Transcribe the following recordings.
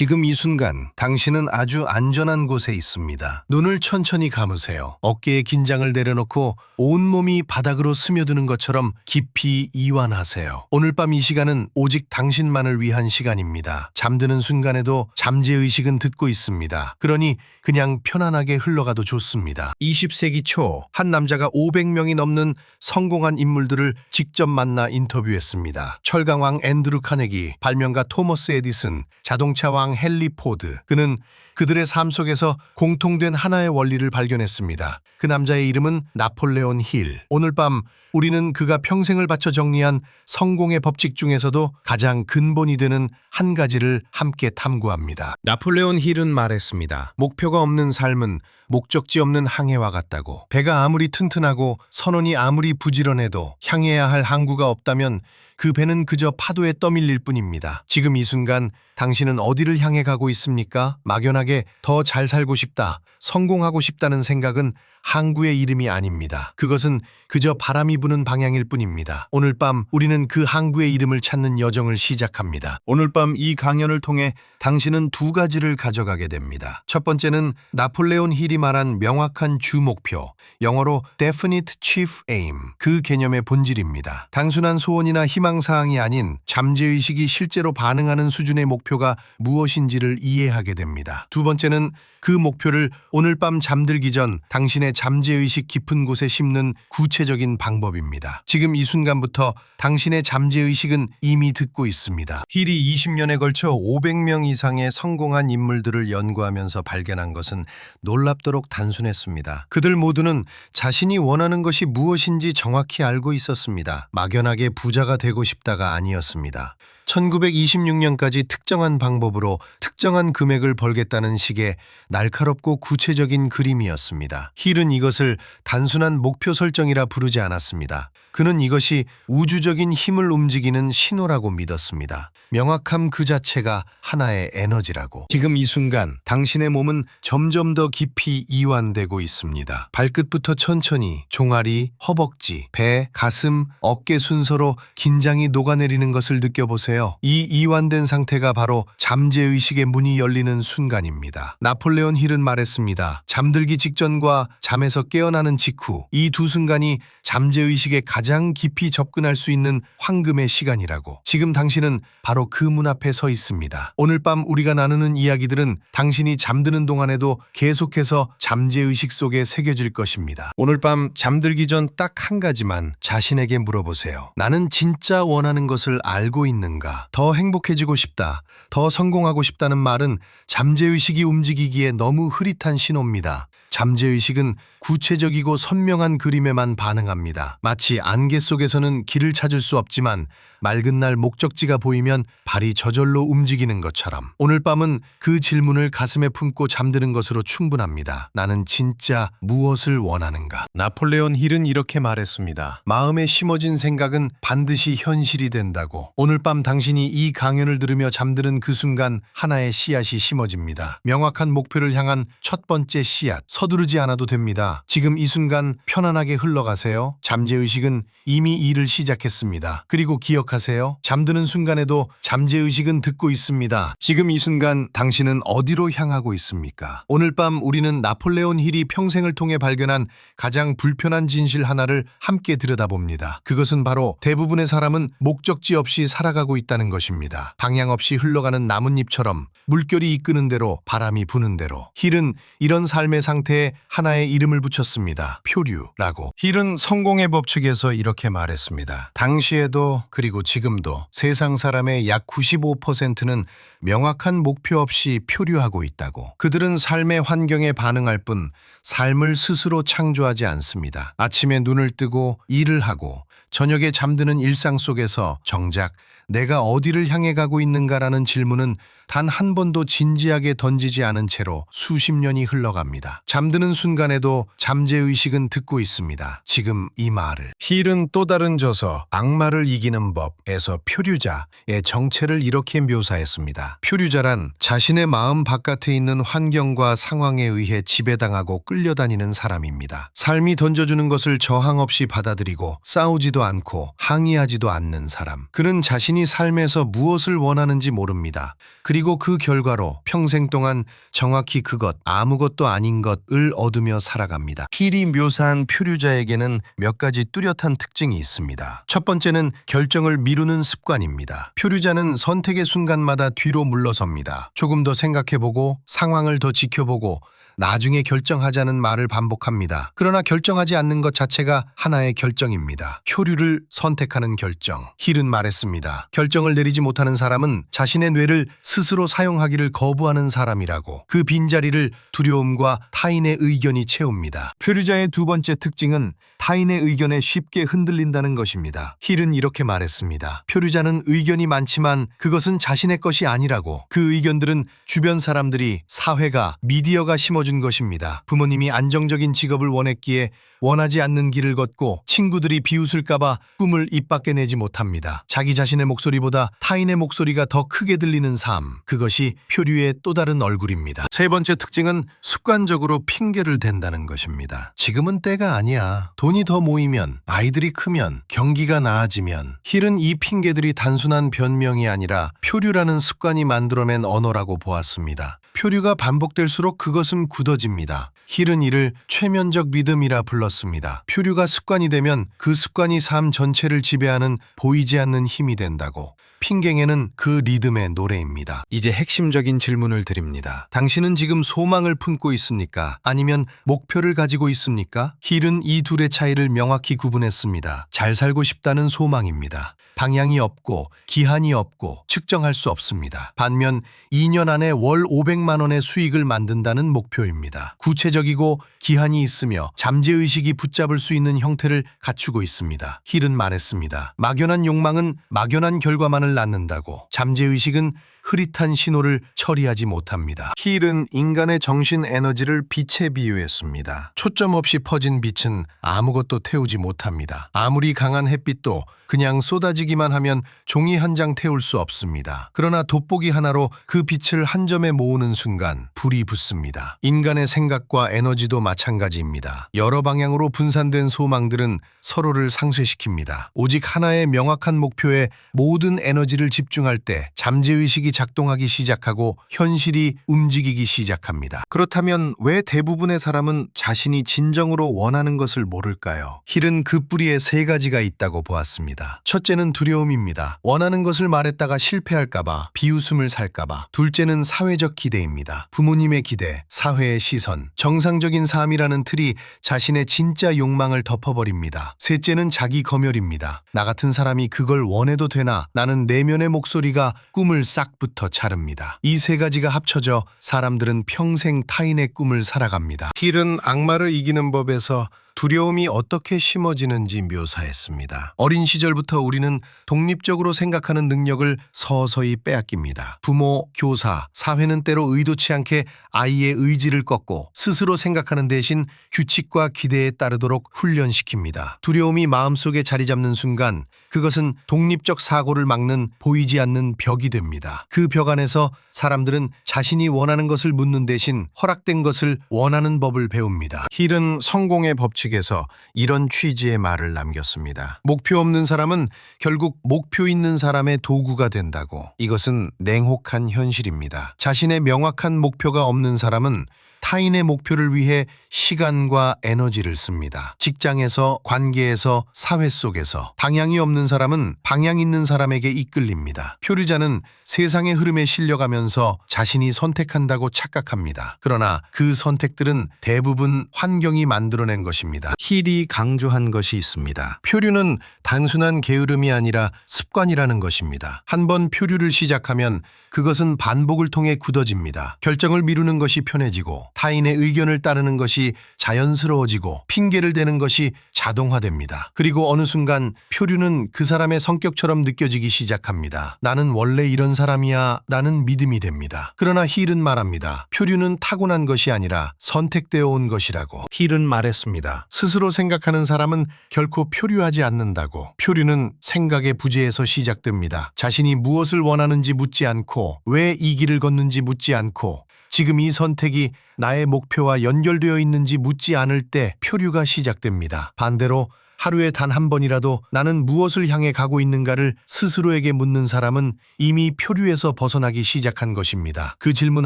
지금 이 순간 당신은 아주 안전한 곳에 있습니다. 눈을 천천히 감으세요. 어깨에 긴장을 내려놓고 온몸이 바닥으로 스며드는 것처럼 깊이 이완하세요. 오늘 밤 이 시간은 오직 당신만을 위한 시간입니다. 잠드는 순간에도 잠재의식은 듣고 있습니다. 그러니 그냥 편안하게 흘러가도 좋습니다. 20세기 초 한 남자가 500명이 넘는 성공한 인물들을 직접 만나 인터뷰했습니다. 철강왕 앤드루 카네기, 발명가 토머스 에디슨, 자동차왕 헨리 포드. 그는 그들의 삶 속에서 공통된 하나의 원리를 발견했습니다. 그 남자의 이름은 나폴레온 힐. 오늘 밤 우리는 그가 평생을 바쳐 정리한 성공의 법칙 중에서도 가장 근본이 되는 한 가지를 함께 탐구합니다. 나폴레온 힐은 말했습니다. 목표가 없는 삶은 목적지 없는 항해와 같다고. 배가 아무리 튼튼하고 선원이 아무리 부지런해도 향해야 할 항구가 없다면 그 배는 그저 파도에 떠밀릴 뿐입니다. 지금 이 순간 당신은 어디를 향해 가고 있습니까? 막연하게 더 잘 살고 싶다, 성공하고 싶다는 생각은 항구의 이름이 아닙니다. 그것은 그저 바람이 부는 방향일 뿐입니다. 오늘 밤 우리는 그 항구의 이름을 찾는 여정을 시작합니다. 오늘 밤 이 강연을 통해 당신은 두 가지를 가져가게 됩니다. 첫 번째는 나폴레온 힐이 말한 명확한 주 목표, 영어로 Definite Chief Aim, 그 개념의 본질입니다. 단순한 소원이나 희망사항이 아닌 잠재의식이 실제로 반응하는 수준의 목표가 무엇인지를 이해하게 됩니다. 두 번째는 그 목표를 오늘 밤 잠들기 전 당신의 잠재의식 깊은 곳에 심는 구체적인 방법입니다. 지금 이 순간부터 당신의 잠재의식은 이미 듣고 있습니다. 힐이 20년에 걸쳐 500명 이상의 성공한 인물들을 연구하면서 발견한 것은 놀랍도록 단순했습니다. 그들 모두는 자신이 원하는 것이 무엇인지 정확히 알고 있었습니다. 막연하게 부자가 되고 싶다가 아니었습니다. 1926년까지 특정한 방법으로 특정한 금액을 벌겠다는 식의 날카롭고 구체적인 그림이었습니다. 힐은 이것을 단순한 목표 설정이라 부르지 않았습니다. 그는 이것이 우주적인 힘을 움직이는 신호라고 믿었습니다. 명확함 그 자체가 하나의 에너지라고. 지금 이 순간 당신의 몸은 점점 더 깊이 이완되고 있습니다. 발끝부터 천천히 종아리, 허벅지, 배, 가슴, 어깨 순서로 긴장이 녹아내리는 것을 느껴보세요. 이 이완된 상태가 바로 잠재의식의 문이 열리는 순간입니다. 나폴레온 힐은 말했습니다. 잠들기 직전과 잠에서 깨어나는 직후, 이 두 순간이 잠재의식에 가장 깊이 접근할 수 있는 황금의 시간이라고. 지금 당신은 바로 그 문 앞에 서 있습니다. 오늘 밤 우리가 나누는 이야기들은 당신이 잠드는 동안에도 계속해서 잠재의식 속에 새겨질 것입니다. 오늘 밤 잠들기 전 딱 한 가지만 자신에게 물어보세요. 나는 진짜 원하는 것을 알고 있는가? 더 행복해지고 싶다, 더 성공하고 싶다는 말은 잠재의식이 움직이기에 너무 흐릿한 신호입니다. 잠재의식은 구체적이고 선명한 그림에만 반응합니다. 마치 안개 속에서는 길을 찾을 수 없지만 맑은 날 목적지가 보이면 발이 저절로 움직이는 것처럼 오늘 밤은 그 질문을 가슴에 품고 잠드는 것으로 충분합니다. 나는 진짜 무엇을 원하는가? 나폴레온 힐은 이렇게 말했습니다. 마음에 심어진 생각은 반드시 현실이 된다고. 오늘 밤 당신이 이 강연을 들으며 잠드는 그 순간 하나의 씨앗이 심어집니다. 명확한 목표를 향한 첫 번째 씨앗. 서두르지 않아도 됩니다. 지금 이 순간 편안하게 흘러가세요. 잠재의식은 이미 일을 시작했습니다. 그리고 기억하세요. 잠드는 순간에도 잠재의식은 듣고 있습니다. 지금 이 순간 당신은 어디로 향하고 있습니까? 오늘 밤 우리는 나폴레온 힐이 평생을 통해 발견한 가장 불편한 진실 하나를 함께 들여다봅니다. 그것은 바로 대부분의 사람은 목적지 없이 살아가고 있다는 것입니다. 방향 없이 흘러가는 나뭇잎처럼 물결이 이끄는 대로, 바람이 부는 대로. 힐은 이런 삶의 상태에 하나의 이름을 붙였습니다. 표류라고. 힐은 성공의 법칙에서 이렇게 말했습니다. 당시에도 그리고 지금도 세상 사람의 약 95%는 명확한 목표 없이 표류하고 있다고. 그들은 삶의 환경에 반응할 뿐 삶을 스스로 창조하지 않습니다. 아침에 눈을 뜨고 일을 하고 저녁에 잠드는 일상 속에서 정작 내가 어디를 향해 가고 있는가라는 질문은 단 한 번도 진지하게 던지지 않은 채로 수십 년이 흘러갑니다. 잠드는 순간에도 잠재의식은 듣고 있습니다. 지금 이 말을. 힐은 또 다른 저서 악마를 이기는 법에서 표류자의 정체를 이렇게 묘사했습니다. 표류자란 자신의 마음 바깥에 있는 환경과 상황에 의해 지배당하고 끌려다니는 사람입니다. 삶이 던져주는 것을 저항 없이 받아들이고 싸우지도 않고 항의하지도 않는 사람. 그는 자신이 삶에서 무엇을 원하는지 모릅니다. 그리고 그리고 그 결과로 평생 동안 정확히 그것, 아무것도 아닌 것을 얻으며 살아갑니다. 힐이 묘사한 표류자에게는 몇 가지 뚜렷한 특징이 있습니다. 첫 번째는 결정을 미루는 습관입니다. 표류자는 선택의 순간마다 뒤로 물러섭니다. 조금 더 생각해보고 상황을 더 지켜보고 나중에 결정하자는 말을 반복합니다. 그러나 결정하지 않는 것 자체가 하나의 결정입니다. 표류를 선택하는 결정. 힐은 말했습니다. 결정을 내리지 못하는 사람은 자신의 뇌를 스스로 사용하기를 거부하는 사람이라고. 그 빈자리를 두려움과 타인의 의견이 채웁니다. 표류자의 두 번째 특징은 타인의 의견에 쉽게 흔들린다는 것입니다. 힐은 이렇게 말했습니다. 표류자는 의견이 많지만 그것은 자신의 것이 아니라고. 그 의견들은 주변 사람들이, 사회가, 미디어가 심어준 것입니다. 부모님이 안정적인 직업을 원했기에 원하지 않는 길을 걷고 친구들이 비웃을까봐 꿈을 입 밖에 내지 못합니다. 자기 자신의 목소리보다 타인의 목소리가 더 크게 들리는 삶. 그것이 표류의 또 다른 얼굴입니다. 세 번째 특징은 습관적으로 핑계를 댄다는 것입니다. 지금은 때가 아니야. 돈이 더 모이면, 아이들이 크면, 경기가 나아지면. 힐은 이 핑계들이 단순한 변명이 아니라 표류라는 습관이 만들어낸 언어라고 보았습니다. 표류가 반복될수록 그것은 굳어집니다. 힐은 이를 최면적 믿음이라 불렀습니다. 표류가 습관이 되면 그 습관이 삶 전체를 지배하는 보이지 않는 힘이 된다고. 핑갱에는 그 리듬의 노래입니다. 이제 핵심적인 질문을 드립니다. 당신은 지금 소망을 품고 있습니까? 아니면 목표를 가지고 있습니까? 힐은 이 둘의 차이를 명확히 구분했습니다. 잘 살고 싶다는 소망입니다. 방향이 없고 기한이 없고 측정할 수 없습니다. 반면 2년 안에 월 500만 원의 수익을 만든다는 목표입니다. 구체적이고 기한이 있으며 잠재의식이 붙잡을 수 있는 형태를 갖추고 있습니다. 힐은 말했습니다. 막연한 욕망은 막연한 결과만을 낳는다고. 잠재의식은 흐릿한 신호를 처리하지 못합니다. 힐은 인간의 정신 에너지를 빛에 비유했습니다. 초점 없이 퍼진 빛은 아무것도 태우지 못합니다. 아무리 강한 햇빛도 그냥 쏟아지기만 하면 종이 한 장 태울 수 없습니다. 그러나 돋보기 하나로 그 빛을 한 점에 모으는 순간 불이 붙습니다. 인간의 생각과 에너지도 마찬가지입니다. 여러 방향으로 분산된 소망들은 서로를 상쇄시킵니다. 오직 하나의 명확한 목표에 모든 에너지를 집중할 때 잠재의식이 작동하기 시작하고 현실이 움직이기 시작합니다. 그렇다면 왜 대부분의 사람은 자신이 진정으로 원하는 것을 모를까요? 힐은 그 뿌리에 세 가지가 있다고 보았습니다. 첫째는 두려움입니다. 원하는 것을 말했다가 실패할까봐, 비웃음을 살까봐. 둘째는 사회적 기대입니다. 부모님의 기대, 사회의 시선, 정상적인 삶이라는 틀이 자신의 진짜 욕망을 덮어버립니다. 셋째는 자기 검열입니다. 나 같은 사람이 그걸 원해도 되나? 나는 내면의 목소리가 꿈을 싹부터 자릅니다. 이 세 가지가 합쳐져 사람들은 평생 타인의 꿈을 살아갑니다. 힐은 악마를 이기는 법에서 두려움이 어떻게 심어지는지 묘사했습니다. 어린 시절부터 우리는 독립적으로 생각하는 능력을 서서히 빼앗깁니다. 부모, 교사, 사회는 때로 의도치 않게 아이의 의지를 꺾고 스스로 생각하는 대신 규칙과 기대에 따르도록 훈련시킵니다. 두려움이 마음속에 자리 잡는 순간 그것은 독립적 사고를 막는 보이지 않는 벽이 됩니다. 그 벽 안에서 사람들은 자신이 원하는 것을 묻는 대신 허락된 것을 원하는 법을 배웁니다. 힐은 성공의 법칙에서 이런 취지의 말을 남겼습니다. 목표 없는 사람은 결국 목표 있는 사람의 도구가 된다고. 이것은 냉혹한 현실입니다. 자신의 명확한 목표가 없는 사람은 타인의 목표를 위해 시간과 에너지를 씁니다. 직장에서, 관계에서, 사회 속에서. 방향이 없는 사람은 방향 있는 사람에게 이끌립니다. 표류자는 세상의 흐름에 실려가면서 자신이 선택한다고 착각합니다. 그러나 그 선택들은 대부분 환경이 만들어낸 것입니다. 힐이 강조한 것이 있습니다. 표류는 단순한 게으름이 아니라 습관이라는 것입니다. 한번 표류를 시작하면 그것은 반복을 통해 굳어집니다. 결정을 미루는 것이 편해지고 타인의 의견을 따르는 것이 자연스러워지고 핑계를 대는 것이 자동화됩니다. 그리고 어느 순간 표류는 그 사람의 성격처럼 느껴지기 시작합니다. 나는 원래 이런 사람이야. 나는 믿음이 됩니다. 그러나 힐은 말합니다. 표류는 타고난 것이 아니라 선택되어 온 것이라고. 힐은 말했습니다. 스스로 생각하는 사람은 결코 표류하지 않는다고. 표류는 생각의 부재에서 시작됩니다. 자신이 무엇을 원하는지 묻지 않고 왜 이 길을 걷는지 묻지 않고 지금 이 선택이 나의 목표와 연결되어 있는지 묻지 않을 때 표류가 시작됩니다. 반대로 하루에 단 한 번이라도 나는 무엇을 향해 가고 있는가를 스스로에게 묻는 사람은 이미 표류에서 벗어나기 시작한 것입니다. 그 질문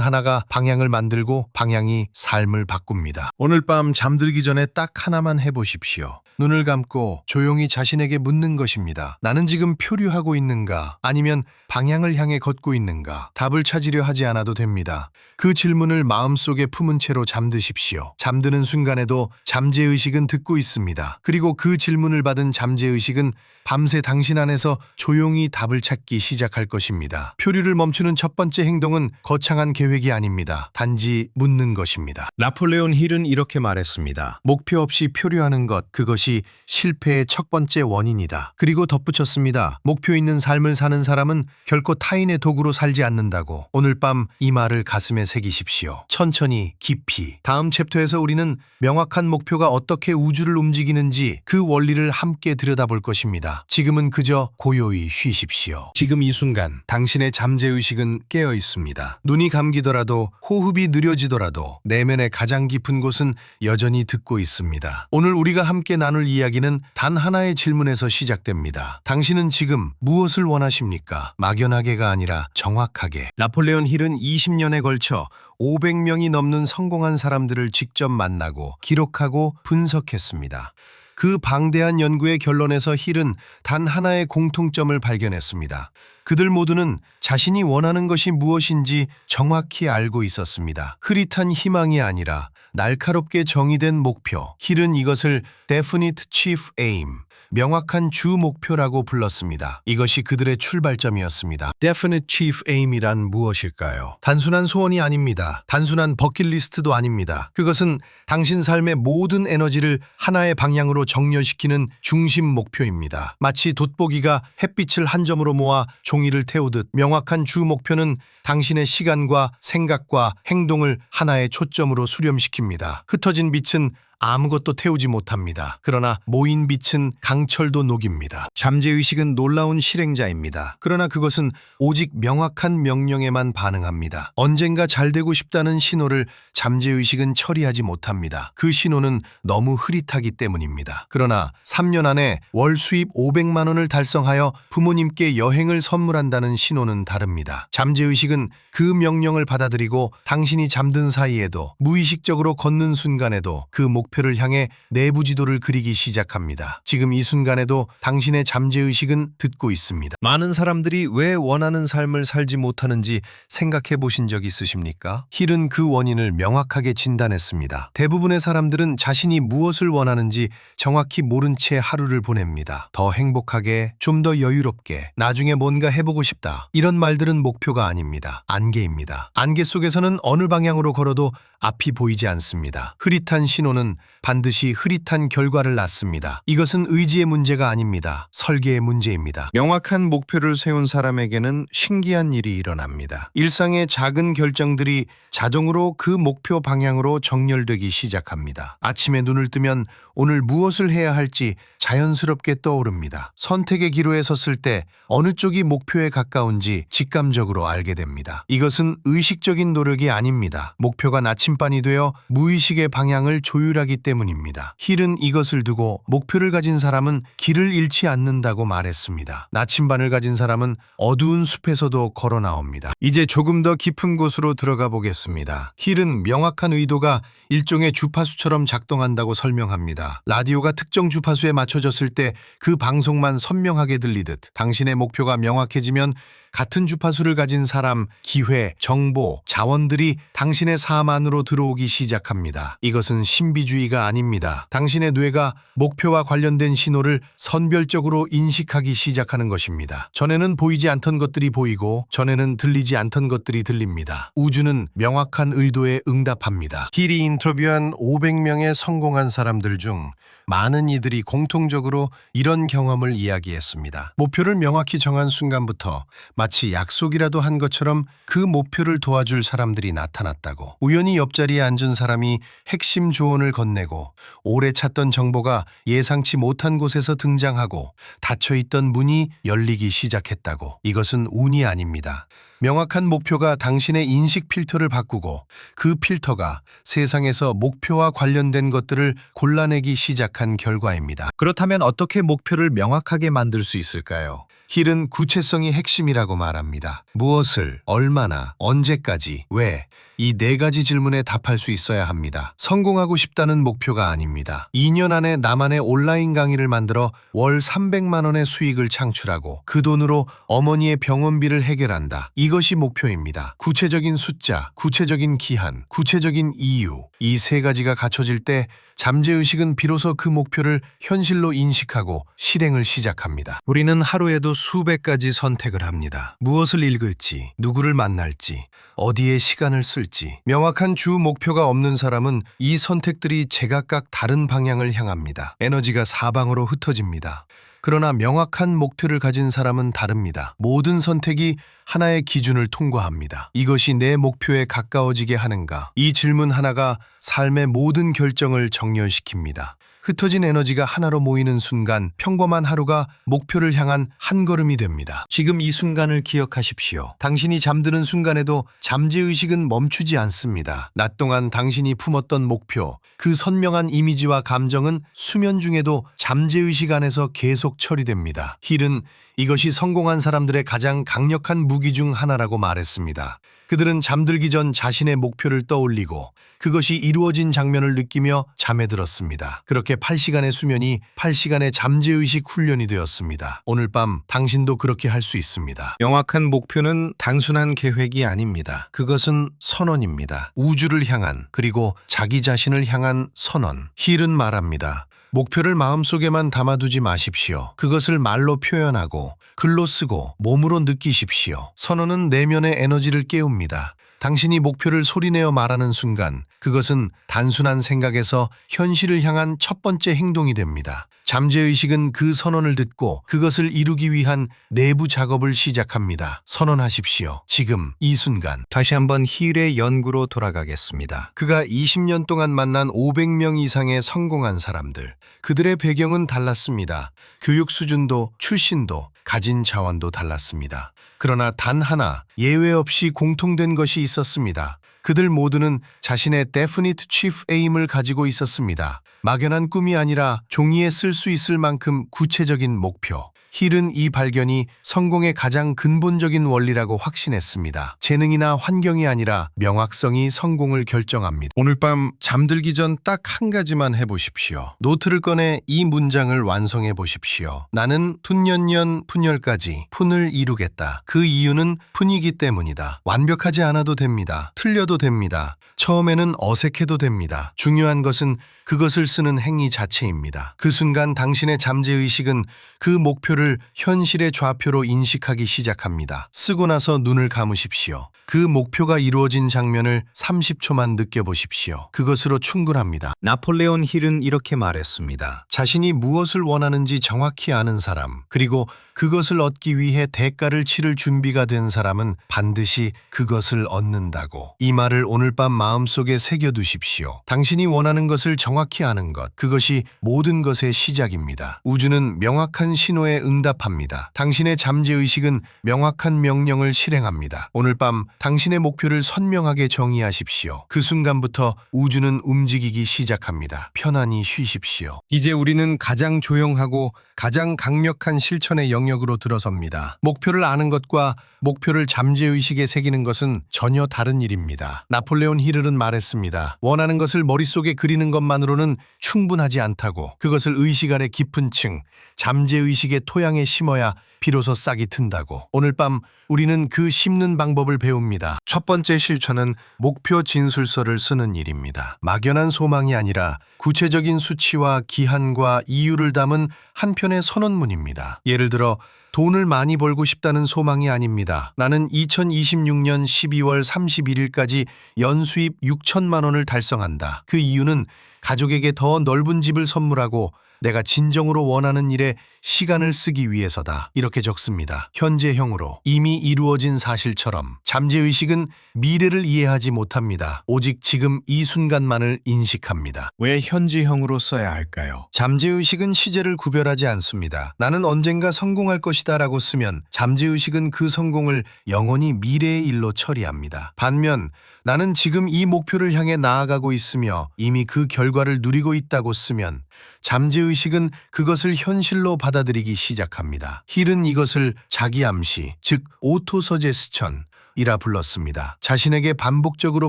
하나가 방향을 만들고 방향이 삶을 바꿉니다. 오늘 밤 잠들기 전에 딱 하나만 해보십시오. 눈을 감고 조용히 자신에게 묻는 것입니다. 나는 지금 표류하고 있는가? 아니면 방향을 향해 걷고 있는가? 답을 찾으려 하지 않아도 됩니다. 그 질문을 마음속에 품은 채로 잠드십시오. 잠드는 순간에도 잠재의식은 듣고 있습니다. 그리고 그 질문을 받은 잠재의식은 밤새 당신 안에서 조용히 답을 찾기 시작할 것입니다. 표류를 멈추는 첫 번째 행동은 거창한 계획이 아닙니다. 단지 묻는 것입니다. 나폴레온 힐은 이렇게 말했습니다. 목표 없이 표류하는 것, 그것이 실패의 첫 번째 원인이다. 그리고 덧붙였습니다. 목표 있는 삶을 사는 사람은 결코 타인의 도구로 살지 않는다고. 오늘 밤 이 말을 가슴에 새기십시오. 천천히, 깊이. 다음 챕터에서 우리는 명확한 목표가 어떻게 우주를 움직이는지 그 원리를 함께 들여다볼 것입니다. 지금은 그저 고요히 쉬십시오. 지금 이 순간 당신의 잠재의식은 깨어 있습니다. 눈이 감기더라도 호흡이 느려지더라도 내면의 가장 깊은 곳은 여전히 듣고 있습니다. 오늘 우리가 함께 나눌 이야기는 단 하나의 질문에서 시작됩니다. 당신은 지금 무엇을 원하십니까? 막연하게가 아니라 정확하게. 나폴레온 힐은 20년에 걸쳐 500명이 넘는 성공한 사람들을 직접 만나고 기록하고 분석했습니다. 그 방대한 연구의 결론에서 힐은 단 하나의 공통점을 발견했습니다. 그들 모두는 자신이 원하는 것이 무엇인지 정확히 알고 있었습니다. 흐릿한 희망이 아니라 날카롭게 정의된 목표. 힐은 이것을 Definite Chief Aim, 명확한 주 목표라고 불렀습니다. 이것이 그들의 출발점이었습니다. Definite Chief Aim이란 무엇일까요? 단순한 소원이 아닙니다. 단순한 버킷리스트도 아닙니다. 그것은 당신 삶의 모든 에너지를 하나의 방향으로 정렬시키는 중심 목표입니다. 마치 돋보기가 햇빛을 한 점으로 모아 종이를 태우듯 명확한 주 목표는 당신의 시간과 생각과 행동을 하나의 초점으로 수렴시킵니다. 흩어진 빛은 아무것도 태우지 못합니다. 그러나 모인 빛은 강철도 녹입니다. 잠재의식은 놀라운 실행자입니다. 그러나 그것은 오직 명확한 명령에만 반응합니다. 언젠가 잘 되고 싶다는 신호를 잠재의식은 처리하지 못합니다. 그 신호는 너무 흐릿하기 때문입니다. 그러나 3년 안에 월 수입 500만 원을 달성하여 부모님께 여행을 선물한다는 신호는 다릅니다. 잠재의식은 그 명령을 받아들이고 당신이 잠든 사이에도 무의식적으로 걷는 순간에도 그 목표를 향해 내부 지도를 그리기 시작합니다. 지금 이 순간에도 당신의 잠재의식은 듣고 있습니다. 많은 사람들이 왜 원하는 삶을 살지 못하는지 생각해 보신 적 있으십니까? 힐은 그 원인을 명확하게 진단했습니다. 대부분의 사람들은 자신이 무엇을 원하는지 정확히 모른 채 하루를 보냅니다. 더 행복하게, 좀 더 여유롭게, 나중에 뭔가 해보고 싶다. 이런 말들은 목표가 아닙니다. 안개입니다. 안개 속에서는 어느 방향으로 걸어도 앞이 보이지 않습니다. 흐릿한 신호는 반드시 흐릿한 결과를 낳습니다. 이것은 의지의 문제가 아닙니다. 설계의 문제입니다. 명확한 목표를 세운 사람에게는 신기한 일이 일어납니다. 일상의 작은 결정들이 자동으로 그 목표 방향으로 정렬되기 시작합니다. 아침에 눈을 뜨면 오늘 무엇을 해야 할지 자연스럽게 떠오릅니다. 선택의 기로에 섰을 때 어느 쪽이 목표에 가까운지 직감적으로 알게 됩니다. 이것은 의식적인 노력이 아닙니다. 목표가 나침반이 되어 무의식의 방향을 조율하기 때문입니다. 힐은 이것을 두고 목표를 가진 사람은 길을 잃지 않는다고 말했습니다. 나침반을 가진 사람은 어두운 숲에서도 걸어 나옵니다. 이제 조금 더 깊은 곳으로 들어가 보겠습니다. 힐은 명확한 의도가 일종의 주파수처럼 작동한다고 설명합니다. 라디오가 특정 주파수에 맞춰졌을 때 그 방송만 선명하게 들리듯 당신의 목표가 명확해지면 같은 주파수를 가진 사람, 기회, 정보, 자원들이 당신의 삶 안으로 들어오기 시작합니다. 이것은 신비주의가 아닙니다. 당신의 뇌가 목표와 관련된 신호를 선별적으로 인식하기 시작하는 것입니다. 전에는 보이지 않던 것들이 보이고 전에는 들리지 않던 것들이 들립니다. 우주는 명확한 의도에 응답합니다. 힐이 인터뷰한 500명의 성공한 사람들 중 많은 이들이 공통적으로 이런 경험을 이야기했습니다. 목표를 명확히 정한 순간부터 마치 약속이라도 한 것처럼 그 목표를 도와줄 사람들이 나타났다고. 우연히 옆자리에 앉은 사람이 핵심 조언을 건네고 오래 찾던 정보가 예상치 못한 곳에서 등장하고 닫혀있던 문이 열리기 시작했다고. 이것은 운이 아닙니다. 명확한 목표가 당신의 인식 필터를 바꾸고 그 필터가 세상에서 목표와 관련된 것들을 골라내기 시작한 결과입니다. 그렇다면 어떻게 목표를 명확하게 만들 수 있을까요? 힐은 구체성이 핵심이라고 말합니다. 무엇을, 얼마나, 언제까지, 왜, 이 네 가지 질문에 답할 수 있어야 합니다. 성공하고 싶다는 목표가 아닙니다. 2년 안에 나만의 온라인 강의를 만들어 월 300만 원의 수익을 창출하고 그 돈으로 어머니의 병원비를 해결한다. 이것이 목표입니다. 구체적인 숫자, 구체적인 기한, 구체적인 이유, 이 세 가지가 갖춰질 때 잠재의식은 비로소 그 목표를 현실로 인식하고 실행을 시작합니다. 우리는 하루에도 수백 가지 선택을 합니다. 무엇을 읽을지, 누구를 만날지, 어디에 시간을 쓸지. 명확한 주 목표가 없는 사람은 이 선택들이 제각각 다른 방향을 향합니다. 에너지가 사방으로 흩어집니다. 그러나 명확한 목표를 가진 사람은 다릅니다. 모든 선택이 하나의 기준을 통과합니다. 이것이 내 목표에 가까워지게 하는가? 이 질문 하나가 삶의 모든 결정을 정렬시킵니다. 흩어진 에너지가 하나로 모이는 순간 평범한 하루가 목표를 향한 한 걸음이 됩니다. 지금 이 순간을 기억하십시오. 당신이 잠드는 순간에도 잠재의식은 멈추지 않습니다. 낮 동안 당신이 품었던 목표, 그 선명한 이미지와 감정은 수면 중에도 잠재의식 안에서 계속 처리됩니다. 힐은 이것이 성공한 사람들의 가장 강력한 무기 중 하나라고 말했습니다. 그들은 잠들기 전 자신의 목표를 떠올리고 그것이 이루어진 장면을 느끼며 잠에 들었습니다. 그렇게 8시간의 수면이 8시간의 잠재의식 훈련이 되었습니다. 오늘 밤 당신도 그렇게 할 수 있습니다. 명확한 목표는 단순한 계획이 아닙니다. 그것은 선언입니다. 우주를 향한 그리고 자기 자신을 향한 선언. 힐은 말합니다. 목표를 마음속에만 담아두지 마십시오. 그것을 말로 표현하고 글로 쓰고 몸으로 느끼십시오. 선언은 내면의 에너지를 깨웁니다. 당신이 목표를 소리내어 말하는 순간 그것은 단순한 생각에서 현실을 향한 첫 번째 행동이 됩니다. 잠재의식은 그 선언을 듣고 그것을 이루기 위한 내부 작업을 시작합니다. 선언하십시오. 지금 이 순간. 다시 한번 힐의 연구로 돌아가겠습니다. 그가 20년 동안 만난 500명 이상의 성공한 사람들. 그들의 배경은 달랐습니다. 교육 수준도 출신도 가진 자원도 달랐습니다. 그러나 단 하나 예외 없이 공통된 것이 있었습니다. 그들 모두는 자신의 definite chief aim을 가지고 있었습니다. 막연한 꿈이 아니라 종이에 쓸 수 있을 만큼 구체적인 목표. 힐은 이 발견이 성공의 가장 근본적인 원리라고 확신했습니다. 재능이나 환경이 아니라 명확성이 성공을 결정합니다. 오늘 밤 잠들기 전 딱 한 가지만 해보십시오. 노트를 꺼내 이 문장을 완성해 보십시오. 나는 푼년년 푼열까지 푼을 이루겠다. 그 이유는 푼이기 때문이다. 완벽하지 않아도 됩니다. 틀려도 됩니다. 처음에는 어색해도 됩니다. 중요한 것은 그것을 쓰는 행위 자체입니다. 그 순간 당신의 잠재의식은 그 목표를 현실의 좌표로 인식하기 시작합니다. 쓰고 나서 눈을 감으십시오. 그 목표가 이루어진 장면을 30초만 느껴보십시오. 그것으로 충분합니다. 나폴레온 힐은 이렇게 말했습니다. 자신이 무엇을 원하는지 정확히 아는 사람, 그리고 그것을 얻기 위해 대가를 치를 준비가 된 사람은 반드시 그것을 얻는다고. 이 말을 오늘 밤 마음속에 새겨두십시오. 당신이 원하는 것을 정확히 아는 것, 그것이 모든 것의 시작입니다. 우주는 명확한 신호에 응답합니다. 당신의 잠재의식은 명확한 명령을 실행합니다. 오늘 밤 당신의 목표를 선명하게 정의하십시오. 그 순간부터 우주는 움직이기 시작합니다. 편안히 쉬십시오. 이제 우리는 가장 조용하고 가장 강력한 실천의 영역으로 들어섭니다. 목표를 아는 것과 목표를 잠재의식에 새기는 것은 전혀 다른 일입니다. 나폴레온 힐은 말했습니다. 원하는 것을 머릿속에 그리는 것만으로는 충분하지 않다고. 그것을 의식 아래 깊은 층, 잠재의식의 토양에 심어야 비로소 싹이 튼다고. 오늘 밤 우리는 그 심는 방법을 배웁니다. 첫 번째 실천은 목표 진술서를 쓰는 일입니다. 막연한 소망이 아니라 구체적인 수치와 기한과 이유를 담은 한 편의 선언문입니다. 예를 들어 돈을 많이 벌고 싶다는 소망이 아닙니다. 나는 2026년 12월 31일까지 연수입 6천만 원을 달성한다. 그 이유는 가족에게 더 넓은 집을 선물하고 내가 진정으로 원하는 일에 시간을 쓰기 위해서다. 이렇게 적습니다. 현재형으로 이미 이루어진 사실처럼 잠재의식은 미래를 이해하지 못합니다. 오직 지금 이 순간만을 인식합니다. 왜 현지형으로 써야 할까요? 잠재의식은 시제를 구별하지 않습니다. 나는 언젠가 성공할 것이다 라고 쓰면 잠재의식은 그 성공을 영원히 미래의 일로 처리합니다. 반면 나는 지금 이 목표를 향해 나아가고 있으며 이미 그 결과를 누리고 있다고 쓰면 잠재의식은 그것을 현실로 받아들이기 시작합니다. 힐은 이것을 자기암시, 즉 오토서제스천 이라 불렀습니다. 자신에게 반복적으로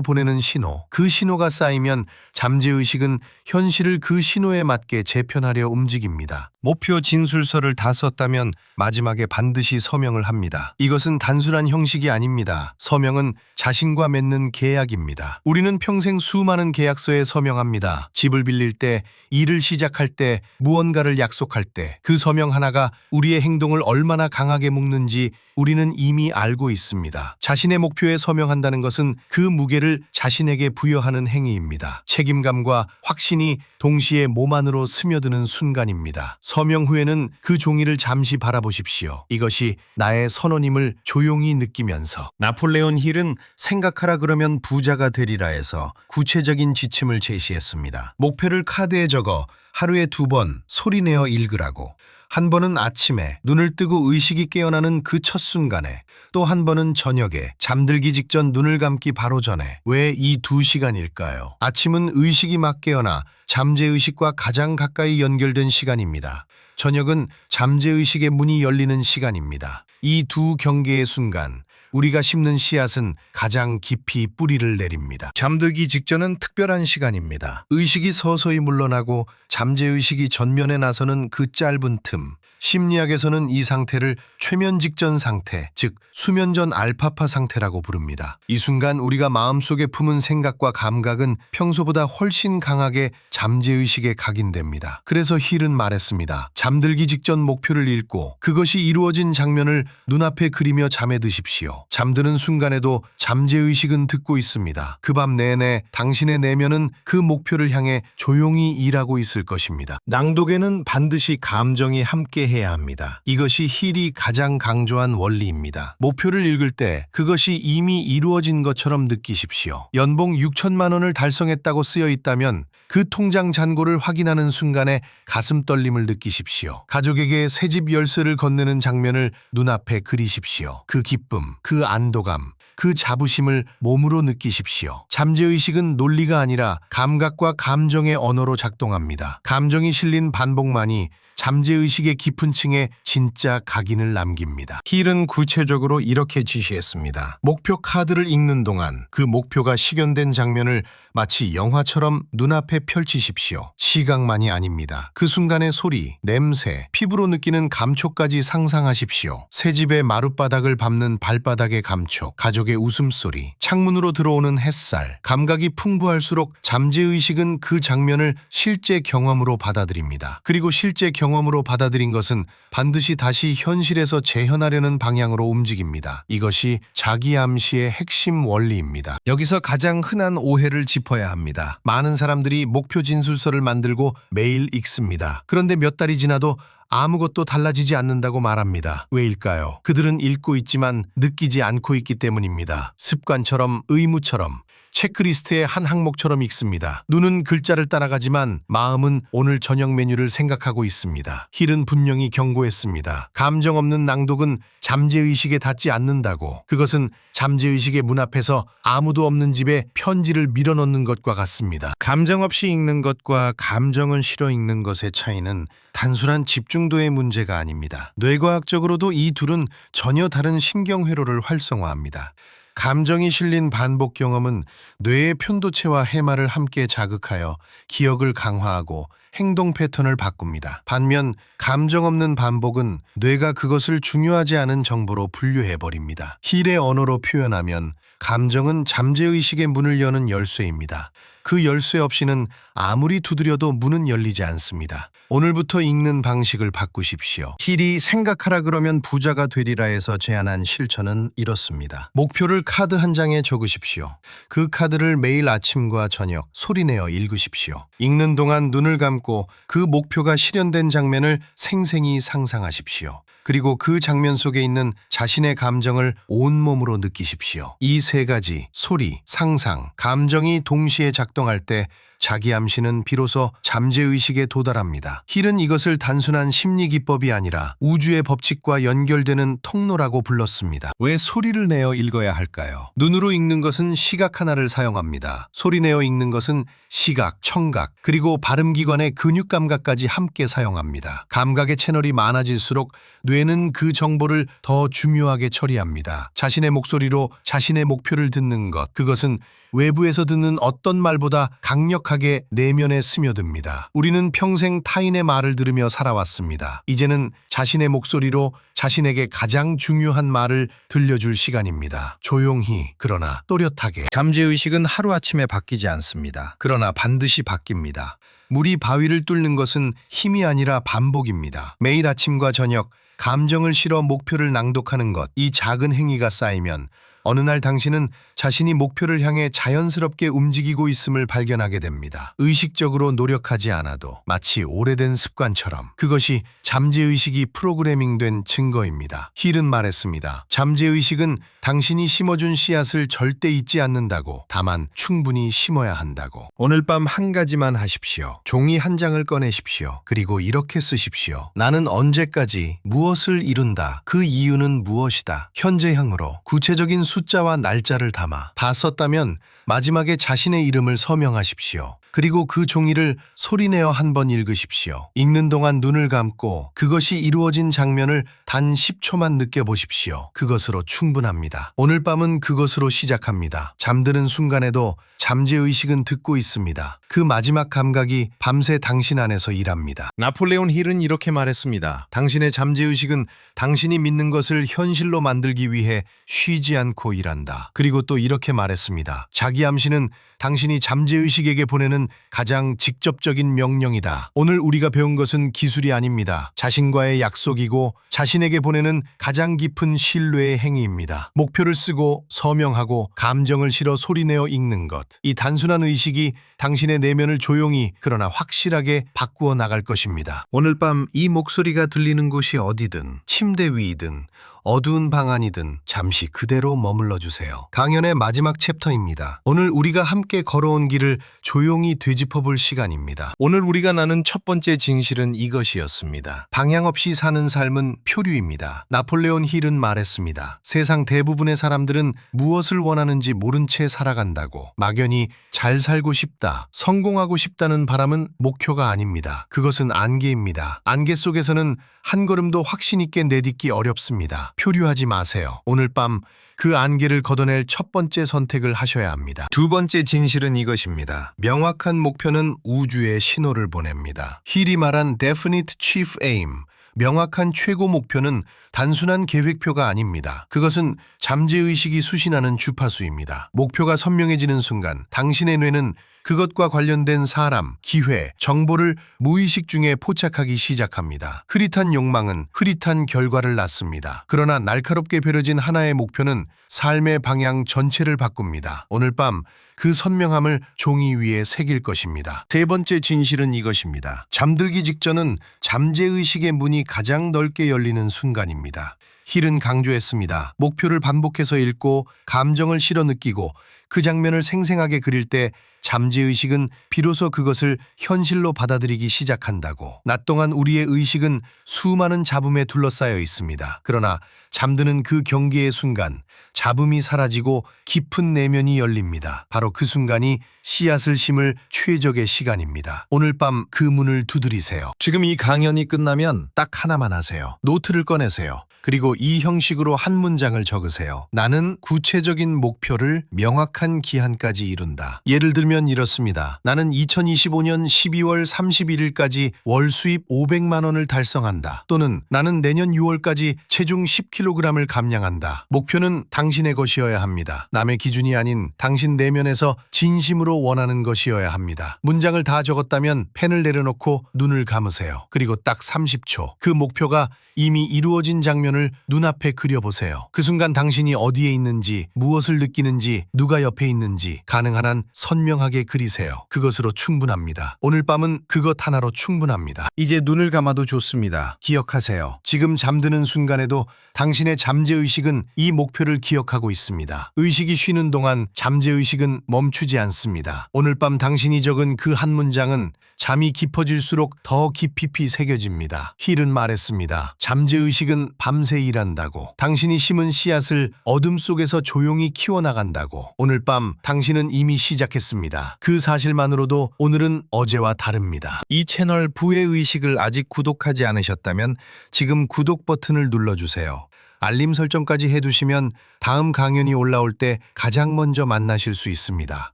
보내는 신호, 그 신호가 쌓이면 잠재의식은 현실을 그 신호에 맞게 재편하려 움직입니다. 목표 진술서를 다 썼다면 마지막에 반드시 서명을 합니다. 이것은 단순한 형식이 아닙니다. 서명은 자신과 맺는 계약입니다. 우리는 평생 수많은 계약서에 서명합니다. 집을 빌릴 때, 일을 시작할 때, 무언가를 약속할 때, 그 서명 하나가 우리의 행동을 얼마나 강하게 묶는지 우리는 이미 알고 있습니다. 자신의 목표에 서명한다는 것은 그 무게를 자신에게 부여하는 행위입니다. 책임감과 확신이 동시에 몸 안으로 스며드는 순간입니다. 서명 후에는 그 종이를 잠시 바라보십시오. 이것이 나의 선언임을 조용히 느끼면서. 나폴레온 힐은 생각하라 그러면 부자가 되리라 해서 구체적인 지침을 제시했습니다. 목표를 카드에 적어 하루에 2번 소리내어 읽으라고. 한 번은 아침에 눈을 뜨고 의식이 깨어나는 그 첫 순간에, 또 한 번은 저녁에 잠들기 직전 눈을 감기 바로 전에. 왜 이 2시간일까요? 아침은 의식이 막 깨어나 잠재의식과 가장 가까이 연결된 시간입니다. 저녁은 잠재의식의 문이 열리는 시간입니다. 이 두 경계의 순간, 우리가 심는 씨앗은 가장 깊이 뿌리를 내립니다. 잠들기 직전은 특별한 시간입니다. 의식이 서서히 물러나고 잠재의식이 전면에 나서는 그 짧은 틈. 심리학에서는 이 상태를 최면 직전 상태, 즉 수면 전 알파파 상태라고 부릅니다. 이 순간 우리가 마음속에 품은 생각과 감각은 평소보다 훨씬 강하게 잠재의식에 각인됩니다. 그래서 힐은 말했습니다. 잠들기 직전 목표를 읽고 그것이 이루어진 장면을 눈앞에 그리며 잠에 드십시오. 잠드는 순간에도 잠재의식은 듣고 있습니다. 그 밤 내내 당신의 내면은 그 목표를 향해 조용히 일하고 있을 것입니다. 낭독에는 반드시 감정이 함께 해야 합니다. 이것이 힐이 가장 강조한 원리입니다. 목표를 읽을 때 그것이 이미 이루어진 것처럼 느끼십시오. 연봉 6천만 원을 달성했다고 쓰여 있다면 그 통장 잔고를 확인하는 순간에 가슴 떨림을 느끼십시오. 가족에게 새집 열쇠를 건네는 장면을 눈앞에 그리십시오. 그 기쁨, 그 안도감, 그 자부심을 몸으로 느끼십시오. 잠재의식은 논리가 아니라 감각과 감정의 언어로 작동합니다. 감정이 실린 반복만이 잠재의식의 깊은 층에 진짜 각인을 남깁니다. 힐은 구체적으로 이렇게 지시했습니다. 목표 카드를 읽는 동안 그 목표가 식연된 장면을 마치 영화처럼 눈앞에 펼치십시오. 시각만이 아닙니다. 그 순간의 소리, 냄새, 피부로 느끼는 감촉까지 상상하십시오. 새집의 마룻바닥을 밟는 발바닥의 감촉, 가족의 웃음소리, 창문으로 들어오는 햇살. 감각이 풍부할수록 잠재의식은 그 장면을 실제 경험으로 받아들입니다. 그리고 실제 경험으로 받아들인 것은 반드시 다시 현실에서 재현하려는 방향으로 움직입니다. 이것이 자기암시의 핵심 원리입니다. 여기서 가장 흔한 오해를 짚어야 합니다. 많은 사람들이 목표 진술서를 만들고 매일 읽습니다. 그런데 몇 달이 지나도 아무것도 달라지지 않는다고 말합니다. 왜일까요? 그들은 읽고 있지만 느끼지 않고 있기 때문입니다. 습관처럼, 의무처럼, 체크리스트의 한 항목처럼 읽습니다. 눈은 글자를 따라가지만 마음은 오늘 저녁 메뉴를 생각하고 있습니다. 힐은 분명히 경고했습니다. 감정 없는 낭독은 잠재의식에 닿지 않는다고. 그것은 잠재의식의 문 앞에서 아무도 없는 집에 편지를 밀어넣는 것과 같습니다. 감정 없이 읽는 것과 감정은 실어 읽는 것의 차이는 단순한 집중도의 문제가 아닙니다. 뇌과학적으로도 이 둘은 전혀 다른 신경회로를 활성화합니다. 감정이 실린 반복 경험은 뇌의 편도체와 해마를 함께 자극하여 기억을 강화하고 행동 패턴을 바꿉니다. 반면 감정 없는 반복은 뇌가 그것을 중요하지 않은 정보로 분류해버립니다. 힐의 언어로 표현하면 감정은 잠재의식의 문을 여는 열쇠입니다. 그 열쇠 없이는 아무리 두드려도 문은 열리지 않습니다. 오늘부터 읽는 방식을 바꾸십시오. 힐이 생각하라 그러면 부자가 되리라에서 제안한 실천은 이렇습니다. 목표를 카드 한 장에 적으십시오. 그 카드를 매일 아침과 저녁 소리내어 읽으십시오. 읽는 동안 눈을 감고 그 목표가 실현된 장면을 생생히 상상하십시오. 그리고 그 장면 속에 있는 자신의 감정을 온몸으로 느끼십시오. 이 세 가지 소리, 상상, 감정이 동시에 작동할 때 자기 암시는 비로소 잠재의식에 도달합니다. 힐은 이것을 단순한 심리 기법이 아니라 우주의 법칙과 연결되는 통로라고 불렀습니다. 왜 소리를 내어 읽어야 할까요? 눈으로 읽는 것은 시각 하나를 사용합니다. 소리 내어 읽는 것은 시각, 청각, 그리고 발음기관의 근육 감각까지 함께 사용합니다. 감각의 채널이 많아질수록 뇌는 그 정보를 더 중요하게 처리합니다. 자신의 목소리로 자신의 목표를 듣는 것, 그것은 외부에서 듣는 어떤 말보다 강력하게 내면에 스며듭니다. 우리는 평생 타인의 말을 들으며 살아왔습니다. 이제는 자신의 목소리로 자신에게 가장 중요한 말을 들려줄 시간입니다. 조용히, 그러나 또렷하게. 잠재의식은 하루아침에 바뀌지 않습니다. 그러나 반드시 바뀝니다. 물이 바위를 뚫는 것은 힘이 아니라 반복입니다. 매일 아침과 저녁 감정을 실어 목표를 낭독하는 것, 이 작은 행위가 쌓이면 어느 날 당신은 자신이 목표를 향해 자연스럽게 움직이고 있음을 발견하게 됩니다. 의식적으로 노력하지 않아도 마치 오래된 습관처럼. 그것이 잠재의식이 프로그래밍된 증거입니다. 힐은 말했습니다. 잠재의식은 당신이 심어준 씨앗을 절대 잊지 않는다고, 다만 충분히 심어야 한다고. 오늘 밤 한 가지만 하십시오. 종이 한 장을 꺼내십시오. 그리고 이렇게 쓰십시오. 나는 언제까지 무엇을 이룬다. 그 이유는 무엇이다. 현재형으로 구체적인 숫자와 날짜를 담아. 다 썼다면 마지막에 자신의 이름을 서명하십시오. 그리고 그 종이를 소리내어 한 번 읽으십시오. 읽는 동안 눈을 감고 그것이 이루어진 장면을 단 10초만 느껴보십시오. 그것으로 충분합니다. 오늘 밤은 그것으로 시작합니다. 잠드는 순간에도 잠재의식은 듣고 있습니다. 그 마지막 감각이 밤새 당신 안에서 일합니다. 나폴레온 힐은 이렇게 말했습니다. 당신의 잠재의식은 당신이 믿는 것을 현실로 만들기 위해 쉬지 않고 일한다. 그리고 또 이렇게 말했습니다. 자기 암시는 당신이 잠재의식에게 보내는 가장 직접적인 명령이다. 오늘 우리가 배운 것은 기술이 아닙니다. 자신과의 약속이고 자신에게 보내는 가장 깊은 신뢰의 행위입니다. 목표를 쓰고 서명하고 감정을 실어 소리내어 읽는 것. 이 단순한 의식이 당신의 내면을 조용히 그러나 확실하게 바꾸어 나갈 것입니다. 오늘 밤 이 목소리가 들리는 곳이 어디든, 침대 위이든 어두운 방 안이든 잠시 그대로 머물러 주세요. 강연의 마지막 챕터입니다. 오늘 우리가 함께 걸어온 길을 조용히 되짚어볼 시간입니다. 오늘 우리가 나눈 첫 번째 진실은 이것이었습니다. 방향 없이 사는 삶은 표류입니다. 나폴레온 힐은 말했습니다. 세상 대부분의 사람들은 무엇을 원하는지 모른 채 살아간다고. 막연히 잘 살고 싶다, 성공하고 싶다는 바람은 목표가 아닙니다. 그것은 안개입니다. 안개 속에서는 한 걸음도 확신 있게 내딛기 어렵습니다. 표류하지 마세요. 오늘 밤 그 안개를 걷어낼 첫 번째 선택을 하셔야 합니다. 두 번째 진실은 이것입니다. 명확한 목표는 우주에 신호를 보냅니다. 힐이 말한 Definite Chief Aim, 명확한 최고 목표는 단순한 계획표가 아닙니다. 그것은 잠재의식이 수신하는 주파수입니다. 목표가 선명해지는 순간 당신의 뇌는 그것과 관련된 사람, 기회, 정보를 무의식 중에 포착하기 시작합니다. 흐릿한 욕망은 흐릿한 결과를 낳습니다. 그러나 날카롭게 벼려진 하나의 목표는 삶의 방향 전체를 바꿉니다. 오늘 밤 그 선명함을 종이 위에 새길 것입니다. 세 번째 진실은 이것입니다. 잠들기 직전은 잠재의식의 문이 가장 넓게 열리는 순간입니다. 힐은 강조했습니다. 목표를 반복해서 읽고 감정을 실어 느끼고 그 장면을 생생하게 그릴 때 잠재의식은 비로소 그것을 현실로 받아들이기 시작한다고. 낮 동안 우리의 의식은 수많은 잡음에 둘러싸여 있습니다. 그러나 잠드는 그 경계의 순간 잡음이 사라지고 깊은 내면이 열립니다. 바로 그 순간이 씨앗을 심을 최적의 시간입니다. 오늘 밤 그 문을 두드리세요. 지금 이 강연이 끝나면 딱 하나만 하세요. 노트를 꺼내세요. 그리고 이 형식으로 한 문장을 적으세요. 나는 구체적인 목표를 명확한 기한까지 이룬다. 예를 들면 이렇습니다. 나는 2025년 12월 31일까지 월 수입 500만 원을 달성한다. 또는 나는 내년 6월까지 체중 10kg을 감량한다. 목표는 당신의 것이어야 합니다. 남의 기준이 아닌 당신 내면에서 진심으로 원하는 것이어야 합니다. 문장을 다 적었다면 펜을 내려놓고 눈을 감으세요. 그리고 딱 30초. 그 목표가 이미 이루어진 장면을 눈앞에 그려보세요. 그 순간 당신이 어디에 있는지, 무엇을 느끼는지, 누가 옆에 있는지 가능한 한 선명하게 그리세요. 그것으로 충분합니다. 오늘 밤은 그것 하나로 충분합니다. 이제 눈을 감아도 좋습니다. 기억하세요. 지금 잠드는 순간에도 당신의 잠재의식은 이 목표를 기억하고 있습니다. 의식이 쉬는 동안 잠재의식은 멈추지 않습니다. 오늘 밤 당신이 적은 그 한 문장은 잠이 깊어질수록 더 깊이 새겨집니다. 힐은 말했습니다. 잠재의식은 밤새 일한다고. 당신이 심은 씨앗을 어둠 속에서 조용히 키워나간다고. 오늘 밤 당신은 이미 시작했습니다. 그 사실만으로도 오늘은 어제와 다릅니다. 이 채널 부의 의식을 아직 구독하지 않으셨다면 지금 구독 버튼을 눌러주세요. 알림 설정까지 해두시면 다음 강연이 올라올 때 가장 먼저 만나실 수 있습니다.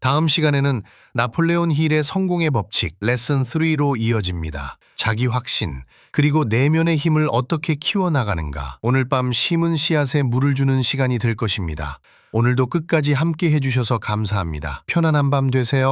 다음 시간에는 나폴레온 힐의 성공의 법칙 레슨 3로 이어집니다. 자기 확신, 그리고 내면의 힘을 어떻게 키워나가는가. 오늘 밤 심은 씨앗에 물을 주는 시간이 될 것입니다. 오늘도 끝까지 함께 해주셔서 감사합니다. 편안한 밤 되세요.